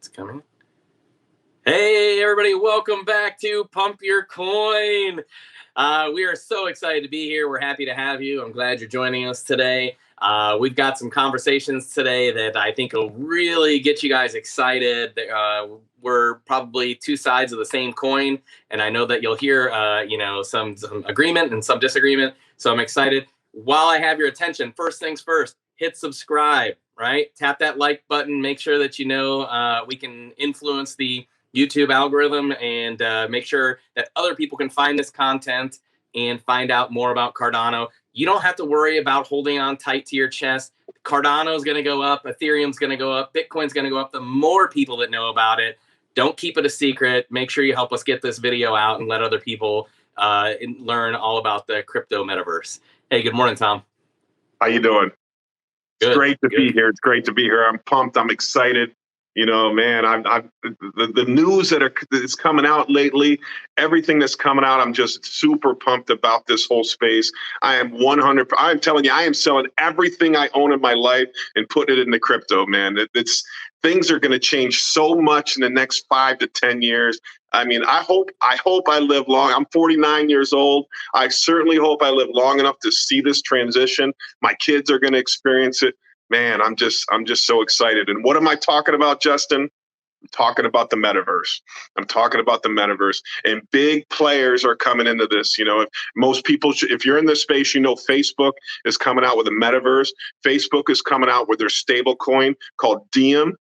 It's coming. Hey, everybody, welcome back to Pump Your Coin. We are so excited to be here. We're happy to have you. I'm glad you're joining us today. We've got some conversations today that I think will really get you guys excited. We're probably two sides of the same coin, and I know that you'll hear, some agreement and some disagreement. So I'm excited. While I have your attention, first things first, hit subscribe, right? Tap that like button. Make sure that we can influence the YouTube algorithm and make sure that other people can find this content and find out more about Cardano. You don't have to worry about holding on tight to your chest. Cardano is going to go up. Ethereum's going to go up. Bitcoin's going to go up. The more people that know about it, don't keep it a secret. Make sure you help us get this video out and let other people learn all about the crypto metaverse. Hey, good morning, Tom. How you doing? Good, it's great to good. be here. It's great to be here. I'm pumped. I'm excited. You know, man, the news that's coming out lately, everything that's coming out, I'm just super pumped about this whole space. I'm telling you, I am selling everything I own in my life and putting it into crypto, man. Things are going to change so much in the next 5 to 10 years. I mean, I hope I live long. I'm 49 years old. I certainly hope I live long enough to see this transition. My kids are going to experience it. Man, I'm just so excited. And what am I talking about, Justin? I'm talking about the metaverse. And big players are coming into this. You know, if most people, if you're in this space, you know, Facebook is coming out with a metaverse. Facebook is coming out with their stable coin called Diem.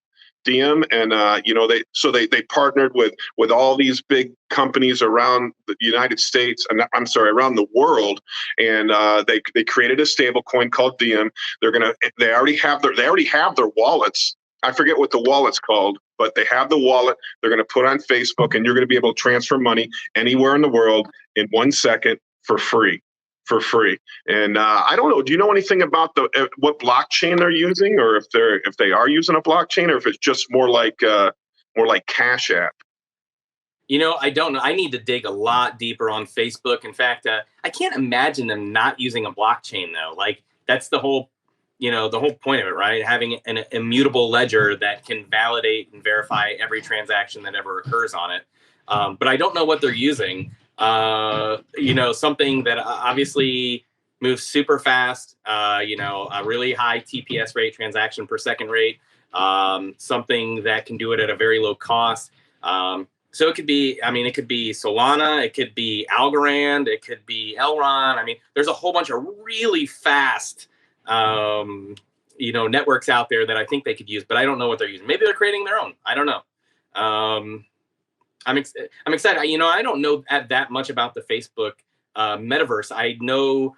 And they partnered with all these big companies around the United States, around the world, and they created a stable coin called Diem. They already have their wallets. I forget what the wallet's called, but they have the wallet. They're going to put on Facebook, and you're going to be able to transfer money anywhere in the world in 1 second for free. And I don't know. Do you know anything about what blockchain they're using, or if they are using a blockchain, or if it's just more like Cash App? You know, I don't know. I need to dig a lot deeper on Facebook. In fact, I can't imagine them not using a blockchain though. Like that's the whole point of it, right? Having an immutable ledger that can validate and verify every transaction that ever occurs on it. But I don't know what they're using. Something that obviously moves super fast, a really high TPS rate, transaction per second rate, something that can do it at a very low cost. So it could be Solana, it could be Algorand, it could be Elrond. I mean, there's a whole bunch of really fast, networks out there that I think they could use, but I don't know what they're using. Maybe they're creating their own. I don't know. I'm excited. I don't know that much about the Facebook metaverse. I know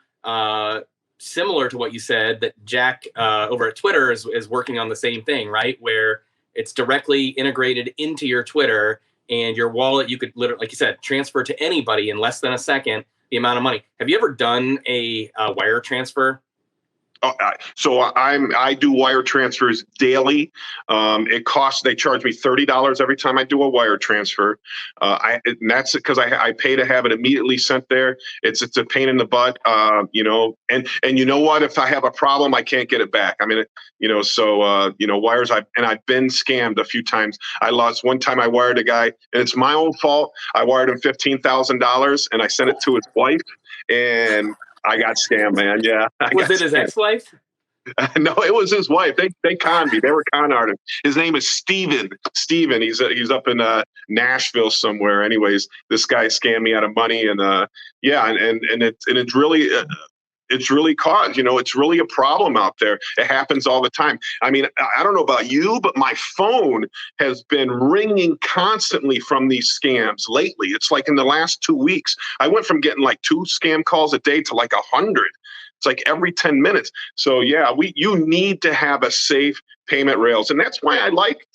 similar to what you said that Jack over at Twitter is working on the same thing, right? Where it's directly integrated into your Twitter and your wallet. You could literally, like you said, transfer to anybody in less than a second the amount of money. Have you ever done a wire transfer? So I do wire transfers daily. They charge me $30 every time I do a wire transfer. And that's because I pay to have it immediately sent there. It's a pain in the butt, and you know what? If I have a problem, I can't get it back. I mean, wires. I've been scammed a few times. I lost one time. I wired a guy, and it's my own fault. I wired him $15,000, and I sent it to his wife, and I got scammed, man. Yeah. Was it his ex-wife? No, it was his wife. They conned me. They were con artists. His name is Steven. He's up in Nashville somewhere. Anyways, this guy scammed me out of money, and it's really. It's really caused, it's really a problem out there. It happens all the time. I mean, I don't know about you, but my phone has been ringing constantly from these scams lately. It's like in the last 2 weeks, I went from getting like 2 scam calls a day to like 100. It's like every 10 minutes. So yeah, you need to have a safe payment rails. And that's why I like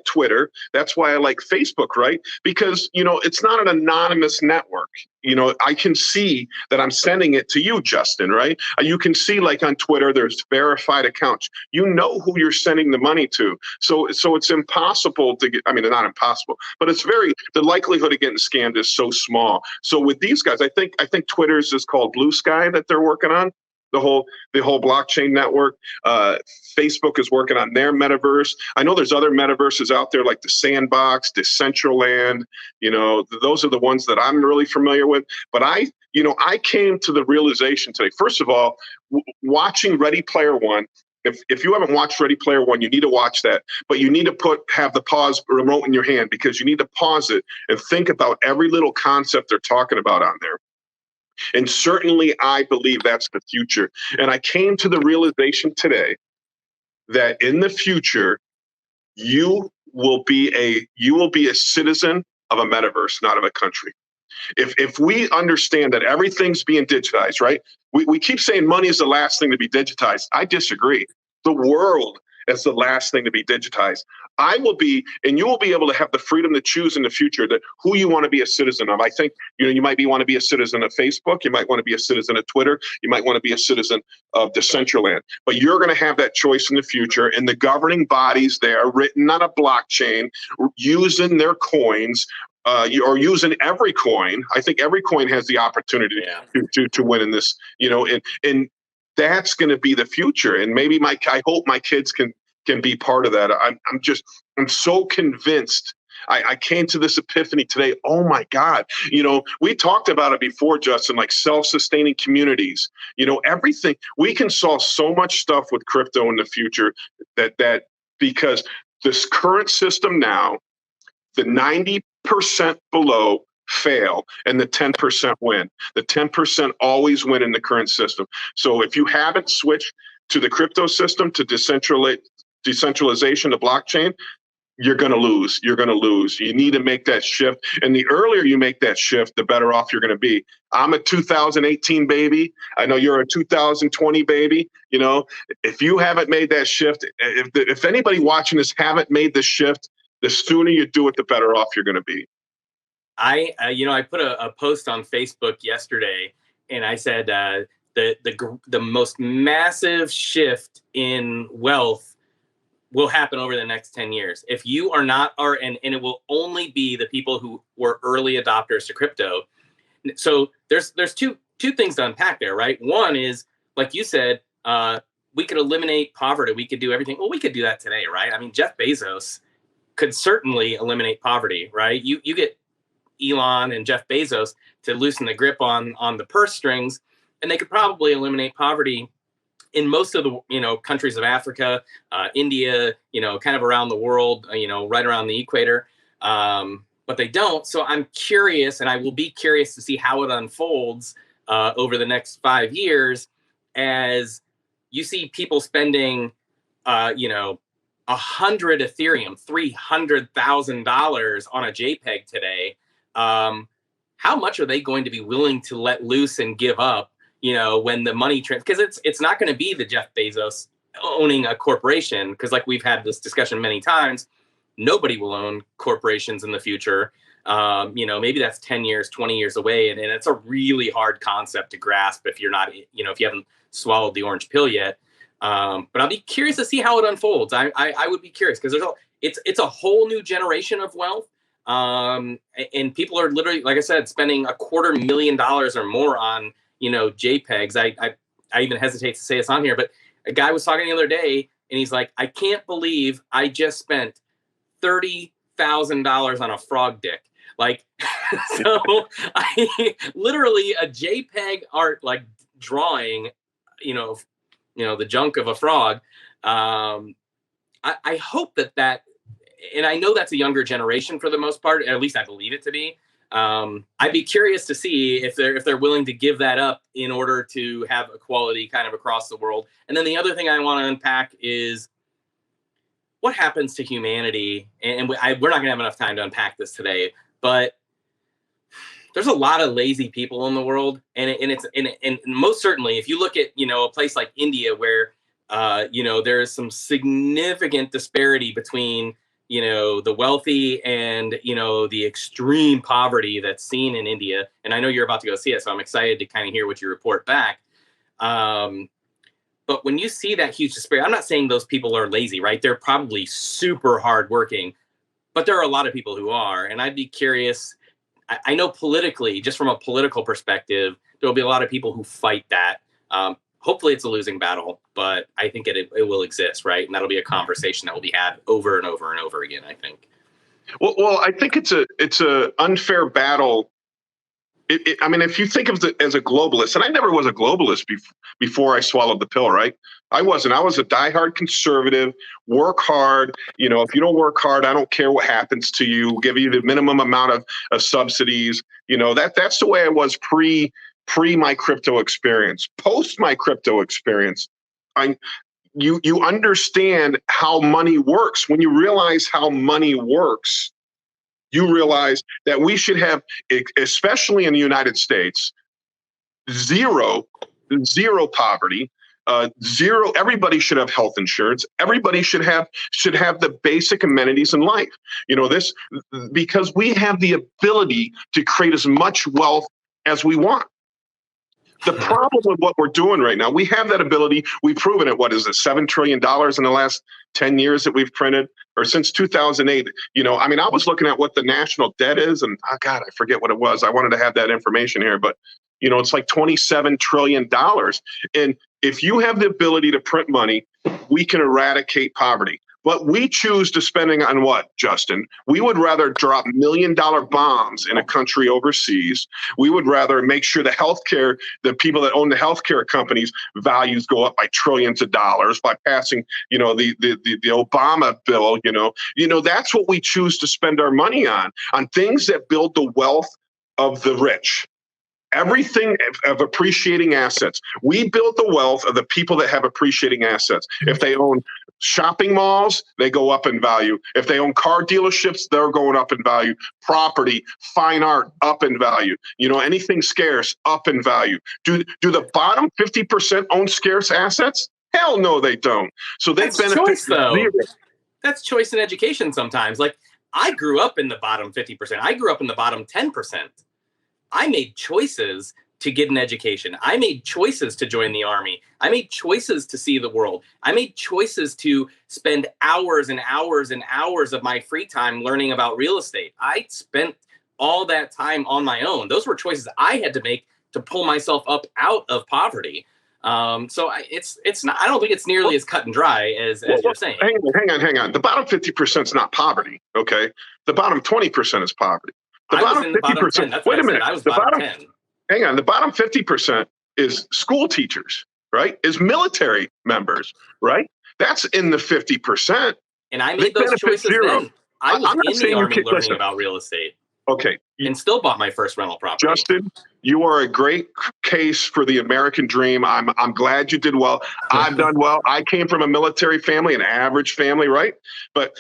Twitter. That's why I like Facebook, right? Because, it's not an anonymous network. I can see that I'm sending it to you, Justin, right? You can see like on Twitter, there's verified accounts. You know who you're sending the money to. So it's impossible to get, not impossible, but the likelihood of getting scammed is so small. So with these guys, I think Twitter's is called Blue Sky that they're working on. the whole blockchain network. Facebook is working on their metaverse. I know there's other metaverses out there like the Sandbox, Decentraland. Those are the ones that I'm really familiar with. But I came to the realization today. First of all, watching Ready Player One. If you haven't watched Ready Player One, you need to watch that. But you need to have the pause remote in your hand, because you need to pause it and think about every little concept they're talking about on there. And certainly, I believe that's the future. And I came to the realization today that in the future, you will be a citizen of a metaverse, not of a country. If we understand that everything's being digitized, right? We keep saying money is the last thing to be digitized. I disagree. The world is the last thing to be digitized. I will be, and you will be able to have the freedom to choose in the future that who you want to be a citizen of. I think, you might want to be a citizen of Facebook. You might want to be a citizen of Twitter. You might want to be a citizen of Decentraland. But you're going to have that choice in the future. And the governing bodies there, written on a blockchain, using their coins, or using every coin. I think every coin has the opportunity to win in this, and that's going to be the future. And maybe I hope my kids can be part of that. I'm so convinced. I came to this epiphany today. Oh my God. We talked about it before, Justin, like self-sustaining communities, everything. We can solve so much stuff with crypto in the future that because this current system now, the 90% below fail and the 10% win. The 10% always win in the current system. So if you haven't switched to the crypto system, to decentralization, to blockchain, you're going to lose. You're going to lose. You need to make that shift. And the earlier you make that shift, the better off you're going to be. I'm a 2018 baby. I know you're a 2020 baby. If you haven't made that shift, if anybody watching this haven't made the shift, the sooner you do it, the better off you're going to be. I put a post on Facebook yesterday, and I said the most massive shift in wealth will happen over the next 10 years. If you are not, and it will only be the people who were early adopters to crypto. So there's two things to unpack there, right? One is, like you said, we could eliminate poverty. We could do everything. Well, we could do that today, right? I mean, Jeff Bezos could certainly eliminate poverty, right? You get Elon and Jeff Bezos to loosen the grip on the purse strings, and they could probably eliminate poverty in most of the countries of Africa, India, kind of around the world, right around the equator. But they don't. So I'm curious, and I will be curious to see how it unfolds over the next 5 years, as you see people spending, 100 Ethereum, $300,000 on a JPEG today. How much are they going to be willing to let loose and give up, when the money because it's not going to be the Jeff Bezos owning a corporation, because like we've had this discussion many times, nobody will own corporations in the future. Maybe that's 10 years, 20 years away. And it's a really hard concept to grasp if you're not, if you haven't swallowed the orange pill yet. But I'll be curious to see how it unfolds. I would be curious, because it's a whole new generation of wealth. And people are literally, like I said, spending $250,000 or more on, JPEGs. I even hesitate to say this on here, but a guy was talking the other day, and he's like, I can't believe I just spent $30,000 on a frog dick. Like, so I literally a JPEG art, like drawing, the junk of a frog. I hope that, and I know that's a younger generation for the most part, at least I believe it to be. I'd be curious to see if they're willing to give that up in order to have equality kind of across the world. And then the other thing I want to unpack is what happens to humanity. And we're not going to have enough time to unpack this today, but there's a lot of lazy people in the world, and most certainly, if you look at a place like India, where there is some significant disparity between the wealthy and the extreme poverty that's seen in India. And I know you're about to go see it, so I'm excited to kind of hear what you report back. But when you see that huge disparity, I'm not saying those people are lazy, right? They're probably super hardworking, but there are a lot of people who are, and I'd be curious. I know politically, just from a political perspective, there will be a lot of people who fight that. hopefully it's a losing battle, but I think it will exist, right? And that'll be a conversation that will be had over and over and over again, I think. Well, I think it's a unfair battle. I mean, if you think of it as a globalist, and I never was a globalist before I swallowed the pill, right? I wasn't. I was a diehard conservative, work hard. You know, if you don't work hard, I don't care what happens to you. We'll give you the minimum amount of subsidies. You know, that's the way I was pre my crypto experience. Post my crypto experience, you understand how money works. When you realize how money works, you realize that we should have, especially in the United States, zero poverty, zero. Everybody should have health insurance. Everybody should have the basic amenities in life. You know, this because we have the ability to create as much wealth as we want. The problem with what we're doing right now, we have that ability. We've proven it. What is it, $7 trillion in the last 10 years that we've printed, or since 2008? You know, I mean, I was looking at what the national debt is, and God, I forget what it was. I wanted to have that information here, but you know, it's like $27 trillion. And if you have the ability to print money, we can eradicate poverty. But we choose to spending on what, Justin? We would rather drop $1 million bombs in a country overseas. We would rather make sure the people that own the healthcare companies' values go up by trillions of dollars by passing, you know, the Obama bill. You know, that's what we choose to spend our money on things that build the wealth of the rich. Everything of appreciating assets. We build the wealth of the people that have appreciating assets. If they own shopping malls, they go up in value. If they own car dealerships, they're going up in value. Property, fine art, up in value. You know, anything scarce, up in value. Do the bottom 50% own scarce assets? Hell no, they don't. So they benefit. Choice, though. That's choice in education sometimes. Like, I grew up in the bottom 50%. I grew up in the bottom 10%. I made choices to get an education. I made choices to join the army. I made choices to see the world. I made choices to spend hours and hours and hours of my free time learning about real estate. I spent all that time on my own. Those were choices I had to make to pull myself up out of poverty. So it's not. I don't think it's nearly as cut and dry as you're saying. Hang on. The bottom 50% is not poverty. Okay, the bottom 20% is poverty. The bottom 50%. That's wait a minute. I was bottom 10. Hang on. The bottom 50% is school teachers, right? Is military members, right? That's in the 50%. And I made those choices then. I was in the army learning about real estate. Okay. And still bought my first rental property. Justin, you are a great case for the American dream. I'm glad you did well. I've done well. I came from a military family, an average family, right? But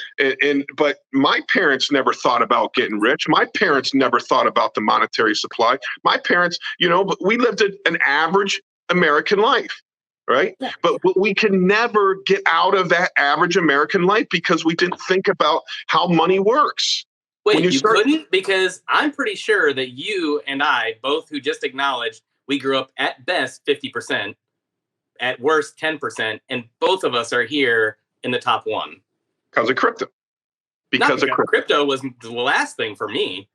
my parents never thought about getting rich. My parents never thought about the monetary supply. My parents, you know, but we lived an average American life. Right. Yeah. But we can never get out of that average American life because we didn't think about how money works. Wait, you couldn't? Because I'm pretty sure that you and I, both who just acknowledged we grew up at best 50%, at worst 10%, and both of us are here in the top one. Because of crypto. Because crypto was the last thing for me.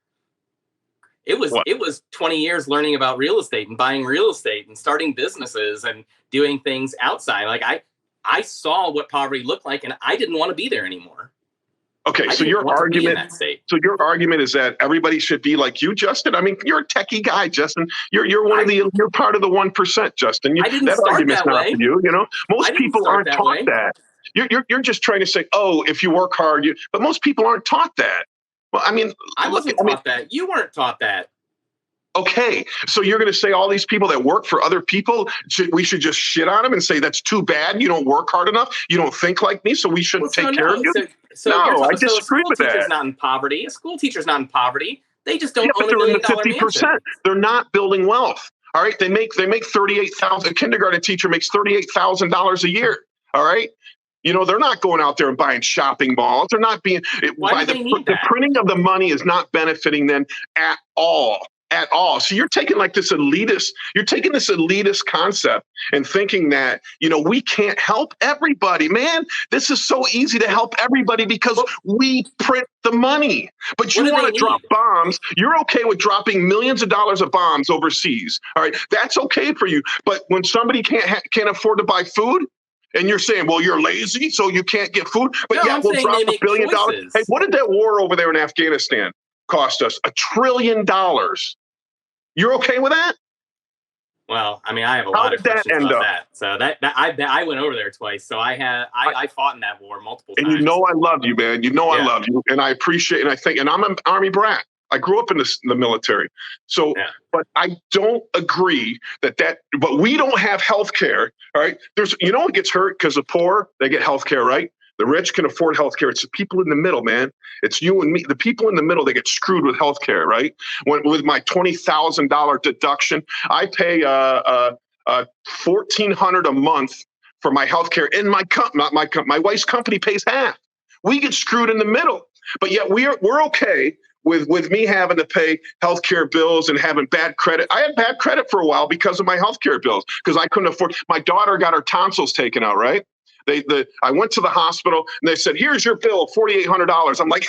It was 20 years learning about real estate and buying real estate and starting businesses and doing things outside. Like I saw what poverty looked like, and I didn't want to be there anymore. Okay, so your argument is that everybody should be like you, Justin. I mean, you're a techie guy, Justin. You're you're part of the 1%, Justin. I didn't start that way. You know, most people aren't taught that. You're just trying to say, oh, if you work hard, but most people aren't taught that. Well, I mean, I wasn't taught that. You weren't taught that. Okay, so you're going to say all these people that work for other people, we should just shit on them and say that's too bad. You don't work hard enough. You don't think like me, so we shouldn't take care of you. No, I disagree with that. A school teacher's not in poverty. A school teacher's not in poverty. They just don't own $1 million mansion. They're not building wealth. All right, they make $38,000. A kindergarten teacher makes $38,000 a year. All right. You know, they're not going out there and buying shopping malls. They're not being the printing of the money is not benefiting them at all. at all. So you're taking like this elitist concept and thinking that, we can't help everybody. Man, this is so easy to help everybody because we print the money. But you want to drop bombs. You're okay with dropping millions of dollars of bombs overseas. All right. That's okay for you. But when somebody can't afford to buy food, and you're saying, well, you're lazy, so you can't get food. But no, we'll drop $1 billion. Hey, what did that war over there in Afghanistan cost us? $1 trillion. You're okay with that? Well, I mean, I have a lot of questions about that. So I went over there twice. So I fought in that war multiple times. And I love you, man. I love you, and I appreciate. And I think, and I'm an Army brat. I grew up in the military. So, but I don't agree that, but we don't have health care. All right. What gets hurt because the poor, they get health care, right? The rich can afford health care. It's the people in the middle, man. It's you and me. The people in the middle, they get screwed with health care, right? With my $20,000 deduction, I pay $1,400 a month for my health care. And my wife's company pays half. We get screwed in the middle. But yet we're okay with me having to pay healthcare bills and having bad credit. I had bad credit for a while because of my healthcare bills, because I couldn't afford. My daughter got her tonsils taken out, right? I went to the hospital and they said, here's your bill, $4,800. I'm like,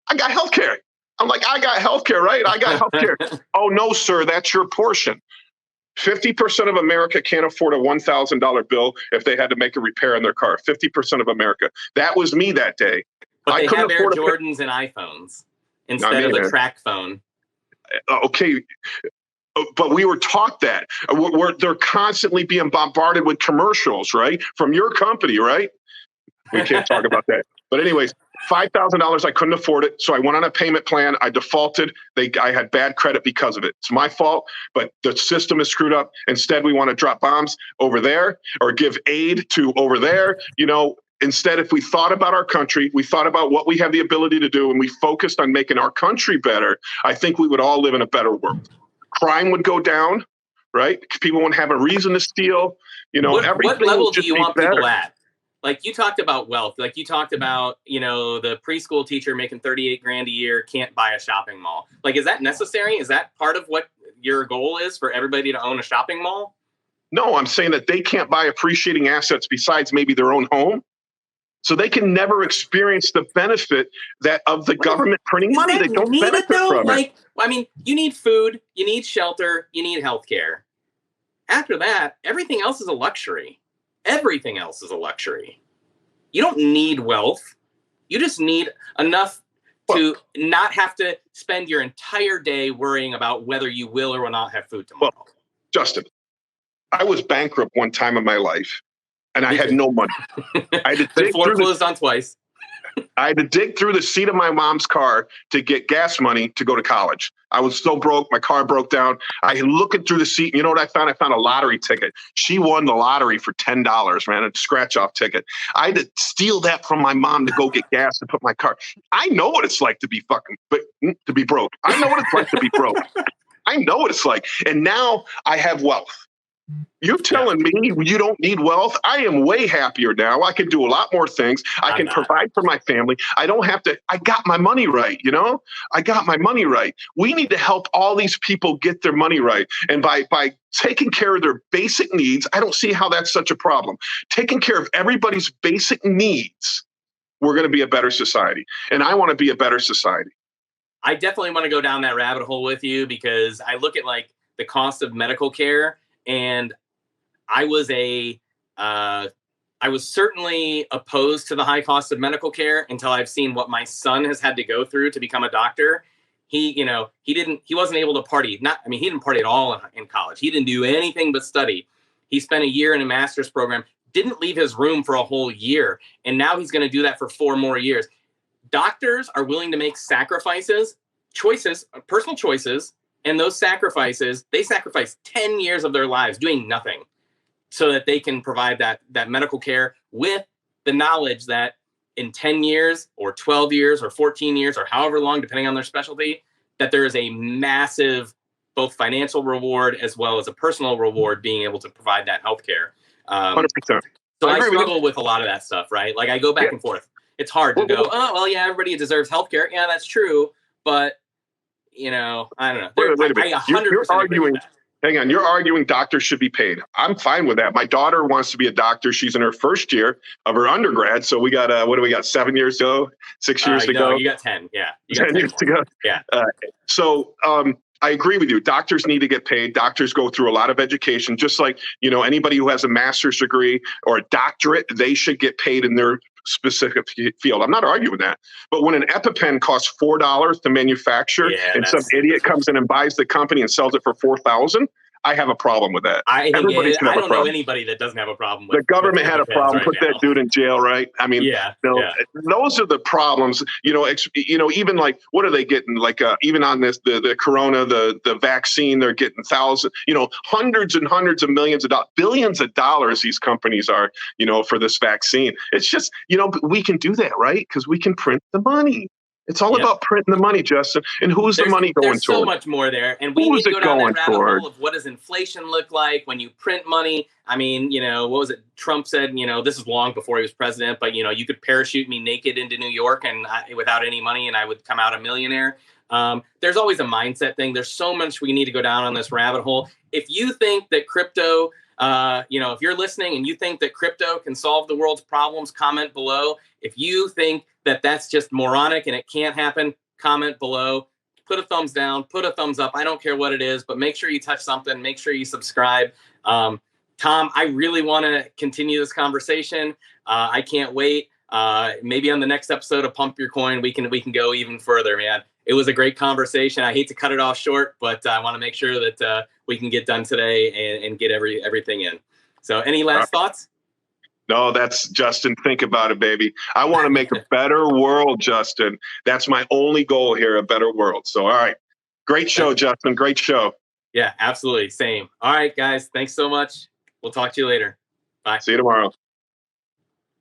I got healthcare. I'm like, I got healthcare, right? I got healthcare. Oh, no, sir, that's your portion. 50% of America can't afford a $1,000 bill if they had to make a repair in their car. 50% of America. That was me that day. But they have Air Jordans and iPhones instead of a track phone. Okay. But we were taught that. They're constantly being bombarded with commercials, right? From your company, right? We can't talk about that. But anyways, $5,000, I couldn't afford it. So I went on a payment plan. I defaulted. I had bad credit because of it. It's my fault, but the system is screwed up. Instead, we want to drop bombs over there or give aid to over there. Instead, if we thought about our country, we thought about what we have the ability to do, and we focused on making our country better, I think we would all live in a better world. Crime would go down, right? People wouldn't have a reason to steal. What level do you want people at? Like you talked about wealth, like you talked about, the preschool teacher making $38,000 a year can't buy a shopping mall. Like, is that necessary? Is that part of what your goal is, for everybody to own a shopping mall? No, I'm saying that they can't buy appreciating assets besides maybe their own home. So they can never experience the benefit of the government printing money. They don't benefit from it. I mean, you need food, you need shelter, you need healthcare. After that, everything else is a luxury. Everything else is a luxury. You don't need wealth. You just need enough to not have to spend your entire day worrying about whether you will or will not have food tomorrow. Well, Justin, I was bankrupt one time in my life. And I had no money. I had to dig foreclosed on twice. I had to dig through the seat of my mom's car to get gas money to go to college. I was so broke. My car broke down. I looking through the seat. You know what I found? I found a lottery ticket. She won the lottery for $10, man, a scratch-off ticket. I had to steal that from my mom to go get gas to put my car. I know what it's like to be broke. I know what it's like to be broke. I know what it's like. And now I have wealth. You're telling me you don't need wealth? I am way happier now. I can do a lot more things. I can provide for my family. I don't have to. I got my money right. I got my money right. We need to help all these people get their money right. And by taking care of their basic needs, I don't see how that's such a problem. Taking care of everybody's basic needs, we're going to be a better society. And I want to be a better society. I definitely want to go down that rabbit hole with you, because I look at like the cost of medical care. And I was certainly opposed to the high cost of medical care until I've seen what my son has had to go through to become a doctor. He wasn't able to party. He didn't party at all in college. He didn't do anything but study. He spent a year in a master's program, didn't leave his room for a whole year. And now he's going to do that for 4 more years. Doctors are willing to make personal choices. And those sacrifices, they sacrifice 10 years of their lives doing nothing so that they can provide that medical care with the knowledge that in 10 years or 12 years or 14 years or however long, depending on their specialty, that there is a massive both financial reward as well as a personal reward being able to provide that health care. 100%. So I struggle with a lot of that stuff, right? Like I go back and forth. It's hard to go, oh, well, yeah, everybody deserves health care. Yeah, that's true. But I don't know. Wait a minute. I 100% agree with that. Hang on, you're arguing doctors should be paid. I'm fine with that. My daughter wants to be a doctor. She's in her first year of her undergrad. So we got, what do we got, 7 years to go? 6 years to go? No, you got 10. Yeah. You got 10 years to go? Yeah. So I agree with you. Doctors need to get paid. Doctors go through a lot of education, just like, anybody who has a master's degree or a doctorate, they should get paid in their specific field. I'm not arguing that. But when an EpiPen costs $4 to manufacture and some idiot comes in and buys the company and sells it for $4,000, I have a problem with that. I don't know anybody that doesn't have a problem with it. The government had a problem. Put that dude in jail, right? I mean, those are the problems. Even like, what are they getting? Like, even on this, the corona, the vaccine, they're getting thousands, hundreds and hundreds of millions of dollars, billions of dollars. These companies are, for this vaccine. It's just, we can do that, right? Because we can print the money. It's all about printing the money, Justin. And who's the money going toward? There's so much more there. And we need to go down that rabbit hole of what does inflation look like when you print money. I mean, what was it? Trump said, this is long before he was president, but, you could parachute me naked into New York and without any money and I would come out a millionaire. There's always a mindset thing. There's so much we need to go down on this rabbit hole. If you think that crypto, if you're listening and you think that crypto can solve the world's problems, comment below. If you think that that's just moronic and it can't happen, comment below. Put a thumbs down, put a thumbs up. I don't care what it is, but make sure you touch something. Make sure you subscribe. Tom, I really want to continue this conversation. I can't wait. Maybe on the next episode of Pump Your Coin, we can go even further, man. It was a great conversation. I hate to cut it off short, but I want to make sure that we can get done today and get everything in. So any last thoughts? No, that's Justin. Think about it, baby. I want to make a better world, Justin. That's my only goal here, a better world. So, all right. Great show, Justin. Great show. Yeah, absolutely. Same. All right, guys. Thanks so much. We'll talk to you later. Bye. See you tomorrow.